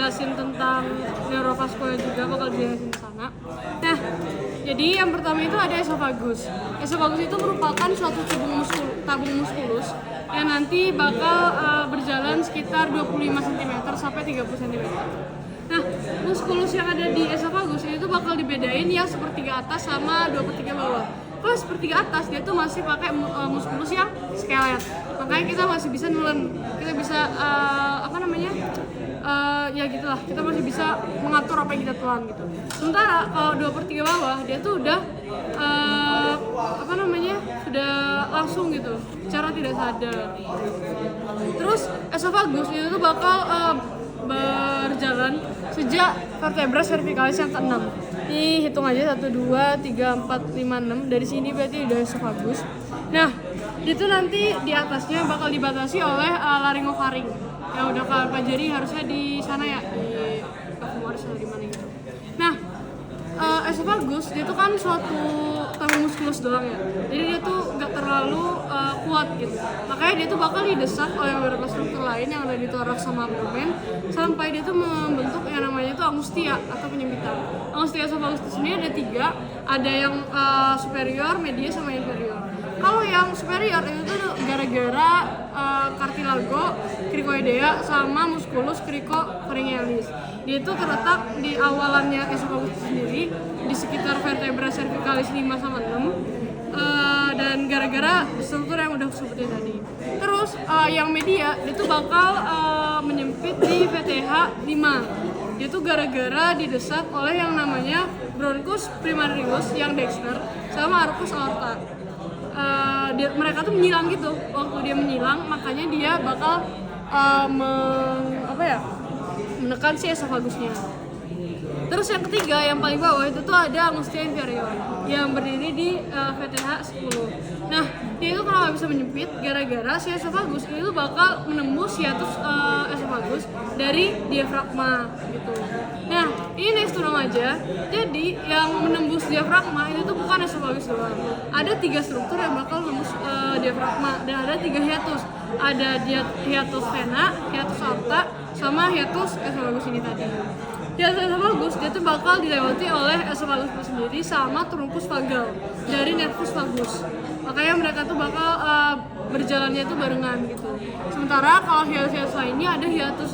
jelasin tentang neurovaskular juga bakal dijelasin di sana. Nah, jadi yang pertama itu ada esofagus. Esofagus itu merupakan suatu tabung muskulus yang nanti bakal berjalan sekitar 25 cm sampai 30 cm. Nah, muskulus yang ada di esofagus itu bakal dibedain yang sepertiga atas sama 2/3 bawah. Kalau sepertiga atas dia tuh masih pakai muskulus yang skelet, makanya kita masih bisa nelen, kita bisa ya gitulah, kita masih bisa mengatur apa yang kita telan gitu. Sementara kalau 2/3 bawah dia tuh udah sudah langsung gitu, secara tidak sadar. Terus esofagus itu tuh bakal berjalan sejak vertebra cervicalis yang ke-6. Nih hitung aja 1, 2, 3, 4, 5, 6. Dari sini berarti udah esofagus. Nah, itu nanti di atasnya bakal dibatasi oleh laryngofaring yang udah kalian pelajari harusnya di sana ya, di Kafumaris atau di mana gitu. Nah, esofagus dia tuh kan suatu tabung muskulus doang ya, jadi dia tuh gak terlalu kuat gitu, makanya dia tuh bakal didesak oleh beberapa struktur lain yang ada di thorax sama abdomen sampai dia tuh membentuk yang namanya tuh angustia atau penyempitan. Angustia esofagus itu sendiri ada 3, ada yang superior, media, sama inferior. Kalau yang superior itu tuh gara-gara cartilago cricoidea sama musculus cricopharyngealis. Dia itu terletak di awalannya esofagus sendiri di sekitar vertebra cervicalis 5 sama 6. Dan gara-gara struktur yang udah sebutin tadi. Terus yang media itu bakal menyempit di VTH 5. Dia tuh gara-gara didesak oleh yang namanya bronchus primarius yang dexter sama arcus aorta. Mereka tuh menyilang gitu. Waktu dia menyilang, makanya dia bakal menekan si esofagusnya. Terus yang ketiga, yang paling bawah itu tuh ada angustia inferior yang berdiri di VTH 10. Nah, dia itu kenapa bisa menyempit? Gara-gara si esofagus itu bakal menembus hiatus esofagus dari diafragma gitu. Nah, ini next to aja. Jadi yang menembus diafragma itu tuh bukan esofagus doang. Ada 3 struktur yang bakal menembus diafragma dan ada 3 hiatus. Ada hiatus vena, hiatus aorta, sama hiatus esofagus ini tadi. Hiatus esofagus dia tuh bakal dilewati oleh esofagus itu sendiri sama truncus vagal dari nervus vagus. Makanya mereka tuh bakal berjalannya tuh barengan gitu. Sementara kalau hiatus lainnya ada hiatus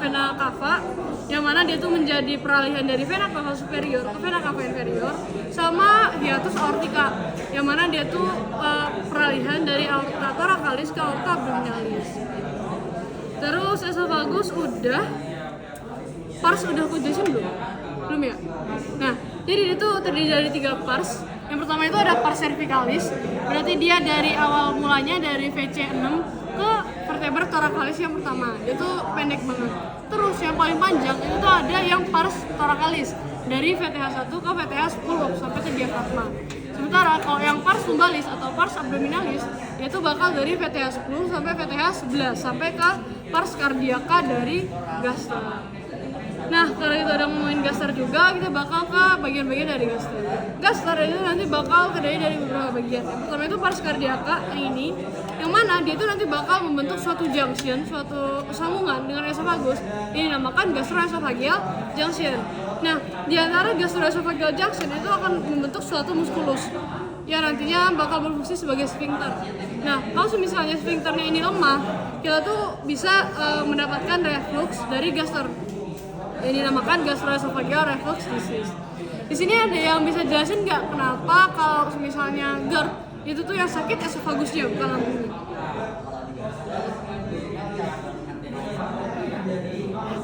vena cava yang mana dia tuh menjadi peralihan dari vena cava superior ke vena cava inferior, sama hiatus aortica yang mana dia tuh peralihan dari aorta thoracalis ke aorta abdominalis. Terus esofagus udah, pars udah aku jelasin belum ya? Nah, jadi itu terdiri dari 3 pars. Yang pertama itu ada pars cervicalis, berarti dia dari awal mulanya dari VC6 ke vertebra thoracalis yang pertama. Itu pendek banget. Terus yang paling panjang itu tuh ada yang pars thoracalis dari VTH1 ke VTH10 sampai ke diafragma. Sementara kalau yang pars lumbalis atau pars abdominalis itu bakal dari VTH10 sampai VTH11 sampai ke pars cardiaca dari gaster. Nah, kalau kita udah ngomongin gaster juga, kita bakal ke bagian-bagian dari gaster. Gaster itu nanti bakal terdiri dari beberapa bagian. Yang pertama itu pars cardiaca yang ini, yang mana dia itu nanti bakal membentuk suatu junction, suatu sambungan dengan esofagus. Ini dinamakan gastroesophageal junction. Nah, di antara gastroesophageal junction itu akan membentuk suatu muskulus yang nantinya bakal berfungsi sebagai sphincter. Nah, kalau misalnya sphincternya ini lemah, kita tuh bisa mendapatkan reflux dari gaster. Ini dinamakan gastroesophageal reflux disease. Di sini ada yang bisa jelasin nggak kenapa kalau misalnya GERD itu tuh yang sakit esofagusnya bukan lambungnya?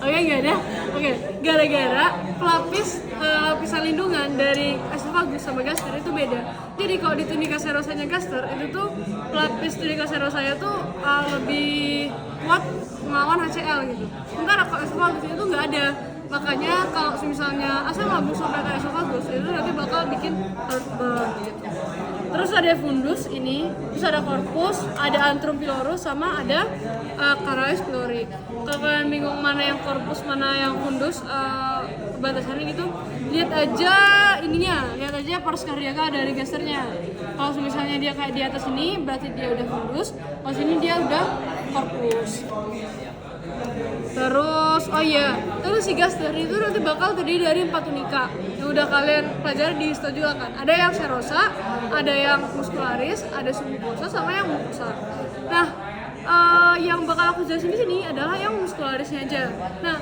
Oke, nggak ada. Oke, gara-gara lapisan lindungan dari esofagus sama gaster itu beda. Jadi kalau di tunica serosanya gaster itu tuh pelapis tunica serosanya tuh lebih kuat melawan HCl gitu. Sementara kalau esofagus itu nggak ada. Makanya kalau misalnya asam lambung sampai ke esofagus itu nanti bakal bikin heartburn gitu. Terus ada fundus ini, terus ada corpus, ada antrum pylorus, sama ada caralis pylori. Kalau kalian bingung mana yang corpus, mana yang fundus, batasannya gitu, lihat aja ininya, lihat aja pars cardiaca dari gasternya. Kalau misalnya dia kayak di atas ini, berarti dia udah fundus. Kalau sini dia udah corpus. Terus terus si gaster itu nanti bakal terdiri dari 4 tunika yang udah kalian pelajari di STO juga kan. Ada yang serosa, ada yang muscularis, ada submucosa, sama yang mucosa. Nah, yang bakal aku jelasin di sini adalah yang muscularisnya aja. Nah,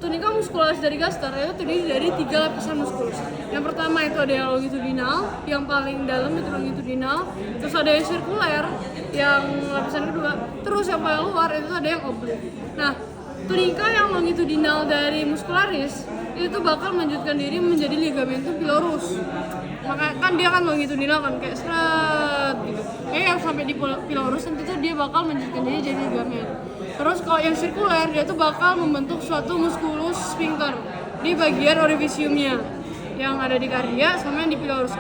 tunika muscularis dari gaster itu terdiri dari 3 lapisan muskulus. Yang pertama itu ada yang longitudinal, yang paling dalam itu longitudinal. Terus ada yang sirkuler, yang lapisan kedua. Terus yang paling luar itu ada yang oblik. Nah, tunika yang longitudinal dari muscularis itu bakal melanjutkan diri menjadi ligamentum pilorus. Makanya kan dia kan longitudinal kan kayak seret gitu. Yang sampai di pilorus nanti tuh dia bakal melanjutkan diri jadi ligamen. Terus kalau yang sirkuler dia tuh bakal membentuk suatu musculus sphincter di bagian orifisiumnya yang ada di kardia sama yang di pilorus.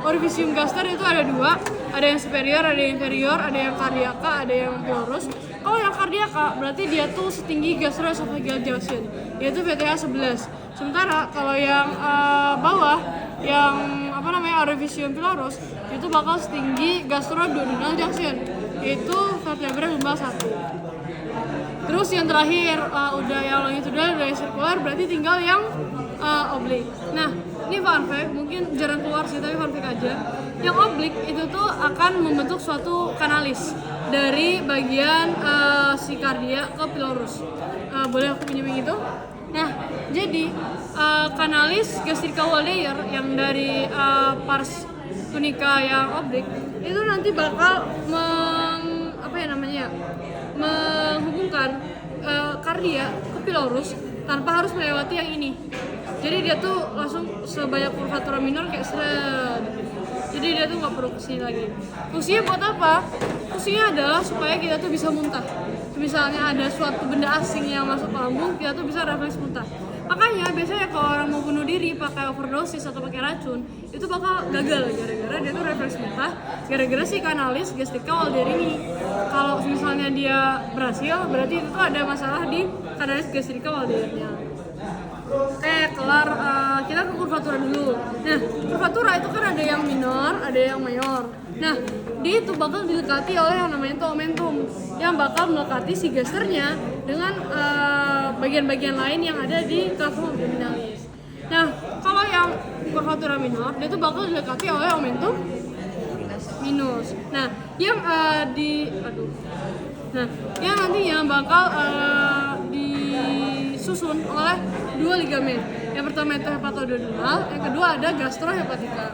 Orifisium gaster itu ada 2, ada yang superior, ada yang inferior, ada yang cardiaca, ada yang pilorus. Kalau yang cardiaca berarti dia tuh setinggi gastroesophageal junction, yaitu VTH 11. Sementara kalau yang bawah yang orifisium pilorus itu bakal setinggi gastroduodenal junction, yaitu vertebra lumbal 1. Terus yang terakhir udah yang longitudinal, udah yang sirkuler, berarti tinggal yang oblik. Nah, ini fun fact, mungkin jarang keluar sih tapi fun fact aja. Yang oblik itu tuh akan membentuk suatu kanalis dari bagian si kardia ke pilorus. Boleh aku pinjemin itu? Nah, jadi kanalis gastrica wall layer yang dari pars tunika yang oblik itu nanti bakal menghubungkan kardia ke pilorus tanpa harus melewati yang ini. Jadi dia tuh langsung sebanyak curvatura minor kayak seret. Jadi dia tuh nggak perlu kesini lagi. Fungsinya buat apa? Fungsinya adalah supaya kita tuh bisa muntah. Misalnya ada suatu benda asing yang masuk ke lambung, kita tuh bisa refleks muntah. Makanya biasanya kalau orang mau bunuh diri pakai overdosis atau pakai racun, itu bakal gagal gara-gara dia tuh refleks muntah, gara-gara si kanalis gastrica wall layer ini. Kalau misalnya dia berhasil, berarti itu tuh ada masalah di kanalis gastrica wall layer-nya. Kelar, kita ke curvatura dulu. Nah, curvatura itu kan ada yang minor, ada yang mayor. Nah, dia itu bakal dilekati oleh yang namanya itu omentum, yang bakal melekati si gasternya dengan bagian-bagian lain yang ada di clavum abdominalis. Nah, kalau yang curvatura minor, dia tuh bakal dilekati oleh omentum minus. Nah, yang yang nantinya bakal disusun oleh 2 ligamen. Yang pertama itu hepatoduodenal, yang kedua ada gastrohepatika.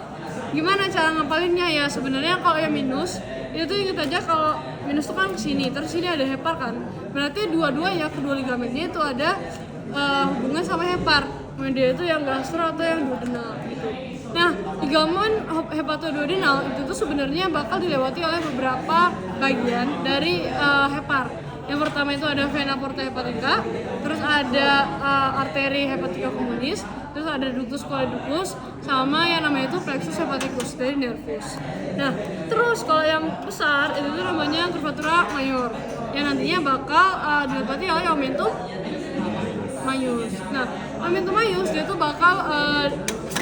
Gimana cara ngapalinnya ya? Sebenarnya kalau yang minus itu ingat aja kalau minus itu kan kesini, terus sini ada hepar kan. Berarti dua-duanya kedua ligamennya itu ada hubungan sama hepar. Dia itu yang gastro atau yang duodenal gitu. Nah, ligamen hepatoduodenal itu tuh sebenarnya bakal dilewati oleh beberapa bagian dari hepar. Yang pertama itu ada vena porta hepatica, terus ada arteri hepatica communis, terus ada ductus choledochus, sama yang namanya itu plexus hepaticus dari nervus. Nah, terus kalau yang besar itu tuh namanya curvatura mayor, yang nantinya bakal dilewati oleh omentum maius. Nah, omentum maius dia tuh bakal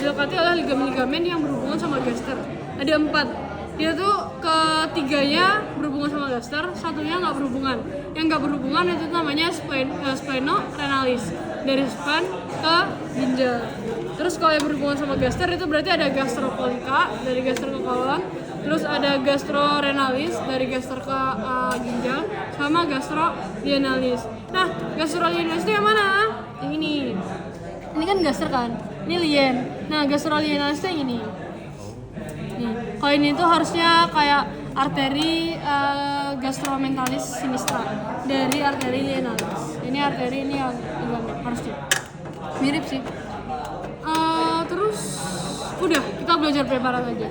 dilewati oleh ligamen-ligamen yang berhubungan sama gaster. Ada 4. Dia tuh ketiganya berhubungan sama gaster, satunya nggak berhubungan. Yang nggak berhubungan itu namanya splenorenalis, dari spleen ke ginjal. Terus kalau yang berhubungan sama gaster itu berarti ada gastrokolika dari gaster ke kolon, terus ada gastrorenalis dari gaster ke ginjal, sama gastrolienalis. Nah, gastrolienalis itu yang mana? Yang ini. Ini kan gaster kan? Ini lien. Nah, gastrolienalis itu yang ini. Kalau ini tuh harusnya kayak arteri gastromentalis sinistra dari arteri lienalis. Ini arteri, ini yang harusnya mirip sih. Terus udah kita belajar preparat aja.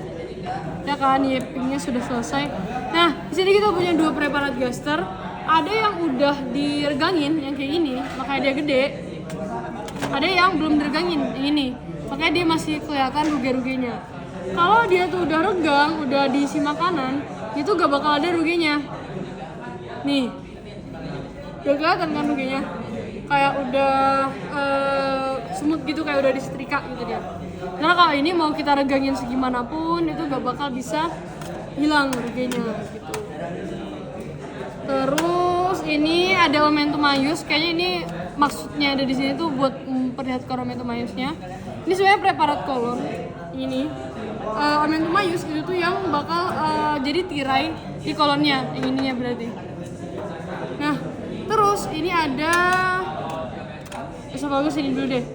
Ya kan, yepingnya sudah selesai. Nah, di sini kita punya 2 preparat gaster. Ada yang udah diregangin yang kayak gini, makanya dia gede. Ada yang belum diregangin, yang ini, makanya dia masih kelihatan ruge-rugenya. Kalau dia tuh udah regang, udah diisi makanan, itu gak bakal ada rugenya. Nih, udah kelihatan kan rugenya? Kayak udah semut gitu, kayak udah disetrika gitu dia. Karena kalau ini mau kita regangin segimanapun, itu gak bakal bisa hilang rugenya gitu. Terus Terus ini ada Omentum Maius, kayaknya ini maksudnya ada di sini tuh buat memperlihatkan Omentum Maiusnya. Ini sebenarnya preparat kolor. Ini Omentum Maius itu tuh yang bakal jadi tirai di kolonnya, yang ininya berarti. Nah, terus ini ada esophagus ini dulu deh.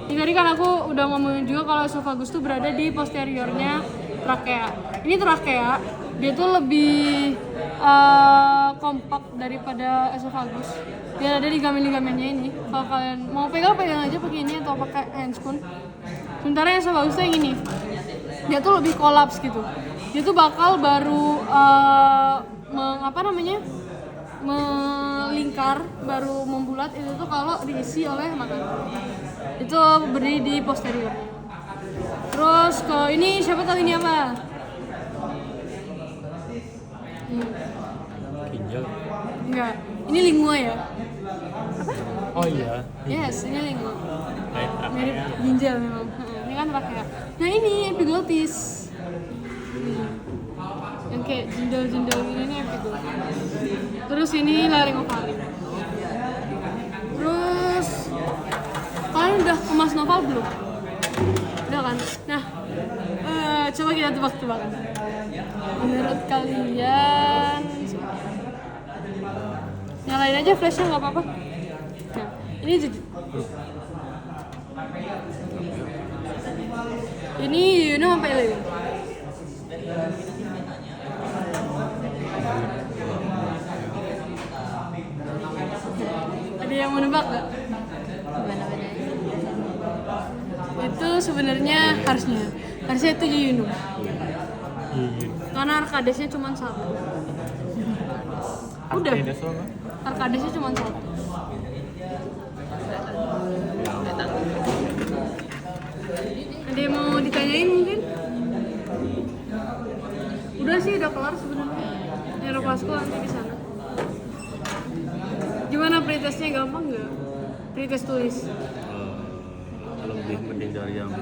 Ini tadi kan aku udah ngomongin juga kalau esophagus tuh berada di posteriornya trakea. Ini trakea, dia tuh lebih kompak daripada esophagus. Dia ada ligamen-ligamennya ini. Kalau kalian mau pegang aja pakai ini atau pakai handscoon. Sementara esophagus tuh yang ini, dia tuh lebih kolaps gitu. Dia tuh bakal baru melingkar, baru membulat itu tuh kalau diisi oleh makanan. Itu berdiri di posterior. Terus kalau ini siapa tahu ini apa? Ginjal. Enggak, ini lingua ya. Apa? Oh iya. Yes, ini lingua. Mirip Mirip. ginjal memang. Ini kan trachea. Nah ini epiglottis. Yang kayak jendel-jendel ini epiglottis. Terus ini laryngofaring. Terus kalian udah kemas novel belum? Udah kan? Nah, coba kita tebak-tebakan. Menurut kalian, nyalain aja flashnya nggak apa-apa. Nah, ini jujur. Ini Yuno sampai Leo. Ada yang mau nebak nggak? Itu sebenarnya harusnya itu Yuno. Karena Arkadesnya cuma satu. Udah. Arkadesnya cuma satu. Ada yang mau ditanyain mungkin? Udah sih, udah kelar sebenarnya. Neuroplasku nanti di sana. Gimana pretestnya, gampang nggak? Pretest tulis. Kalau lebih penting dari yang